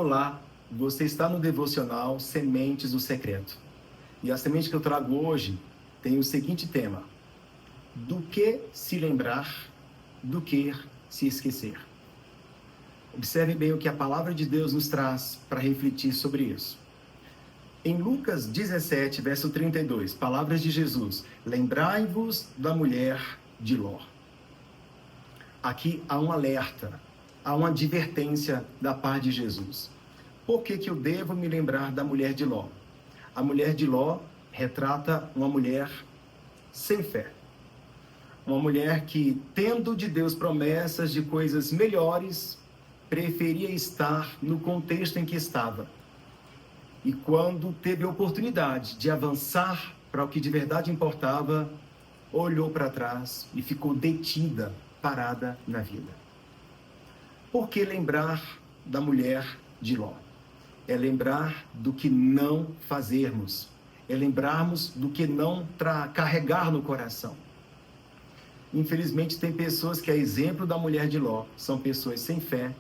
Olá, você está no devocional Sementes do Secreto. E a semente que eu trago hoje tem o seguinte tema: do que se lembrar, do que se esquecer. Observe bem o que a palavra de Deus nos traz para refletir sobre isso. Em Lucas 17, verso 32, palavras de Jesus: lembrai-vos da mulher de Ló. Aqui há um alerta, há uma advertência da parte de Jesus. Por que eu devo me lembrar da mulher de Ló? A mulher de Ló retrata uma mulher sem fé. Uma mulher que, tendo de Deus promessas de coisas melhores, preferia estar no contexto em que estava. E quando teve a oportunidade de avançar para o que de verdade importava, olhou para trás e ficou detida, parada na vida. Por que lembrar da mulher de Ló? É lembrar do que não fazermos. É lembrarmos do que não carregar no coração. Infelizmente, tem pessoas que, a exemplo da mulher de Ló, são pessoas sem fé,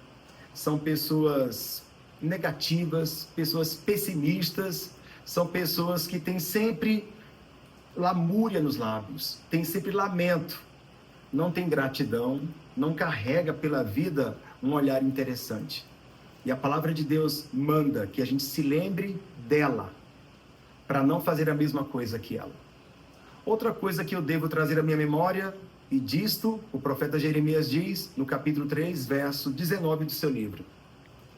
são pessoas negativas, pessoas pessimistas, são pessoas que têm sempre lamúria nos lábios, têm sempre lamento, não tem gratidão, não carrega pela vida um olhar interessante. E a palavra de Deus manda que a gente se lembre dela, para não fazer a mesma coisa que ela. Outra coisa que eu devo trazer à minha memória, e disto o profeta Jeremias diz, no capítulo 3, verso 19 do seu livro,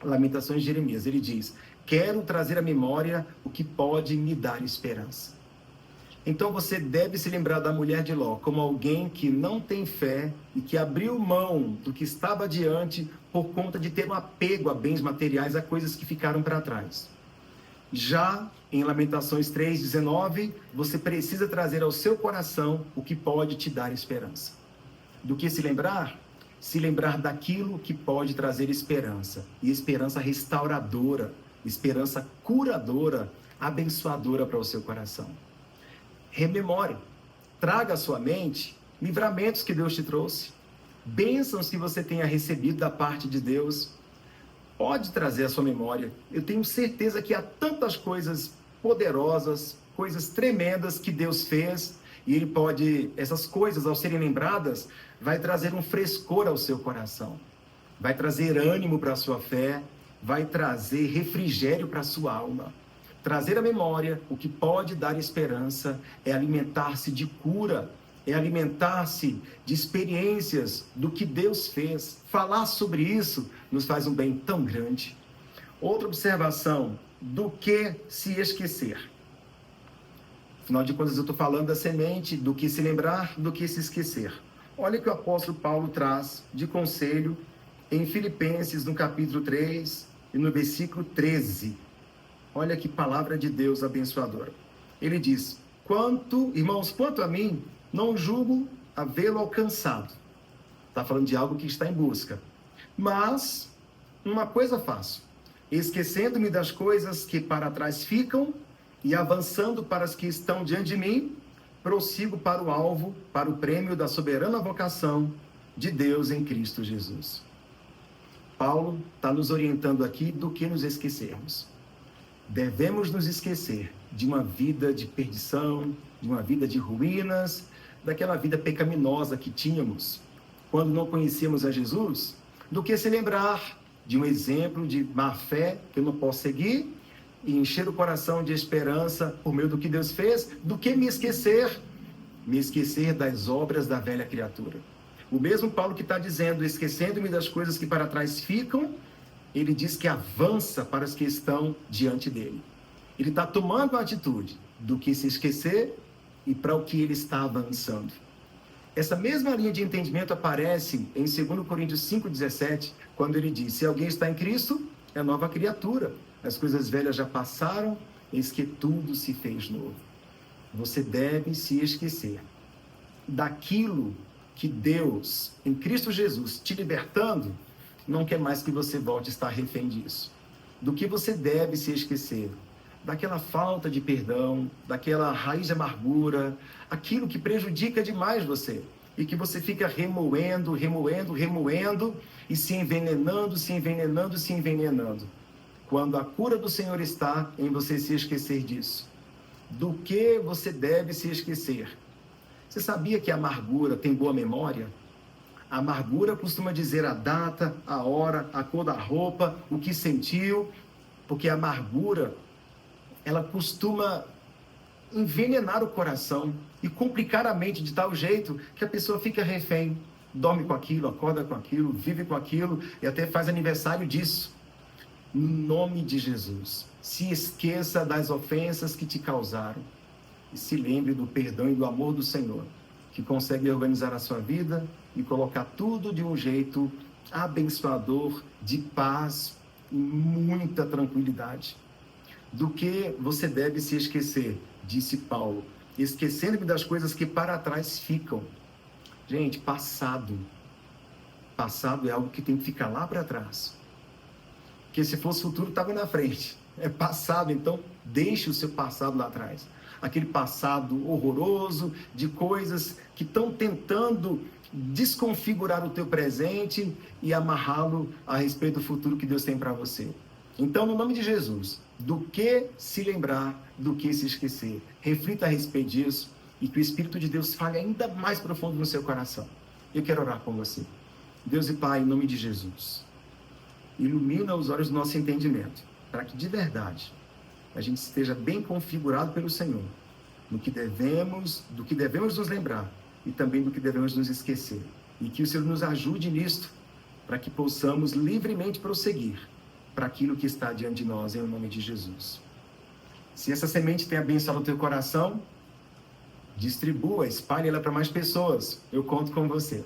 Lamentações de Jeremias, ele diz: quero trazer à memória o que pode me dar esperança. Então você deve se lembrar da mulher de Ló como alguém que não tem fé e que abriu mão do que estava adiante por conta de ter um apego a bens materiais, a coisas que ficaram para trás. Já em Lamentações 3:19, você precisa trazer ao seu coração o que pode te dar esperança. Do que se lembrar? Se lembrar daquilo que pode trazer esperança. E esperança restauradora, esperança curadora, abençoadora para o seu coração. Rememore, traga à sua mente livramentos que Deus te trouxe, bênçãos que você tenha recebido da parte de Deus. Pode trazer à sua memória. Eu tenho certeza que há tantas coisas poderosas, coisas tremendas que Deus fez, e Ele pode, essas coisas, ao serem lembradas, vai trazer um frescor ao seu coração, vai trazer ânimo para a sua fé, vai trazer refrigério para a sua alma. Trazer à memória o que pode dar esperança é alimentar-se de cura, é alimentar-se de experiências do que Deus fez. Falar sobre isso nos faz um bem tão grande. Outra observação: do que se esquecer. Afinal de contas, eu estou falando da semente, do que se lembrar, do que se esquecer. Olha o que o apóstolo Paulo traz de conselho em Filipenses, no capítulo 3 e no versículo 13. Olha que palavra de Deus abençoadora. Ele diz: irmãos, quanto a mim, não julgo havê-lo alcançado. Está falando de algo que está em busca. Mas uma coisa faço, esquecendo-me das coisas que para trás ficam e avançando para as que estão diante de mim, prossigo para o alvo, para o prêmio da soberana vocação de Deus em Cristo Jesus. Paulo está nos orientando aqui do que nos esquecermos. Devemos nos esquecer de uma vida de perdição, de uma vida de ruínas, daquela vida pecaminosa que tínhamos quando não conhecíamos a Jesus, do que se lembrar de um exemplo de má fé que eu não posso seguir e encher o coração de esperança por meio do que Deus fez, do que me esquecer das obras da velha criatura. O mesmo Paulo que está dizendo, esquecendo-me das coisas que para trás ficam, ele diz que avança para as que estão diante dele. Ele está tomando a atitude do que se esquecer e para o que ele está avançando. Essa mesma linha de entendimento aparece em 2 Coríntios 5,17, quando ele diz: se alguém está em Cristo, é nova criatura. As coisas velhas já passaram, eis que tudo se fez novo. Você deve se esquecer daquilo que Deus, em Cristo Jesus, te libertando, não quer mais que você volte a estar refém disso. Do que você deve se esquecer? Daquela falta de perdão, daquela raiz de amargura, aquilo que prejudica demais você e que você fica remoendo e se envenenando. quando a cura do Senhor está em você se esquecer disso. Do que você deve se esquecer? Você sabia que a amargura tem boa memória? A amargura costuma dizer a data, a hora, a cor da roupa, o que sentiu, porque a amargura, ela costuma envenenar o coração e complicar a mente de tal jeito que a pessoa fica refém, dorme com aquilo, acorda com aquilo, vive com aquilo e até faz aniversário disso. No nome de Jesus, se esqueça das ofensas que te causaram e se lembre do perdão e do amor do Senhor, que consegue organizar a sua vida e colocar tudo de um jeito abençoador, de paz e muita tranquilidade. Do que você deve se esquecer, disse Paulo, esquecendo-me das coisas que para trás ficam. Gente, passado é algo que tem que ficar lá para trás. Porque se fosse futuro, estava na frente. É passado, então deixe o seu passado lá atrás. Aquele passado horroroso de coisas que estão tentando desconfigurar o teu presente e amarrá-lo a respeito do futuro que Deus tem para você. Então, no nome de Jesus, do que se lembrar, do que se esquecer. Reflita a respeito disso e que o Espírito de Deus fale ainda mais profundo no seu coração. Eu quero orar com você. Deus e Pai, em nome de Jesus, ilumina os olhos do nosso entendimento, para que de verdade a gente esteja bem configurado pelo Senhor, do que devemos nos lembrar e também do que devemos nos esquecer. E que o Senhor nos ajude nisto, para que possamos livremente prosseguir para aquilo que está diante de nós, em nome de Jesus. Se essa semente tem abençoado o teu coração, distribua, espalhe ela para mais pessoas. Eu conto com você.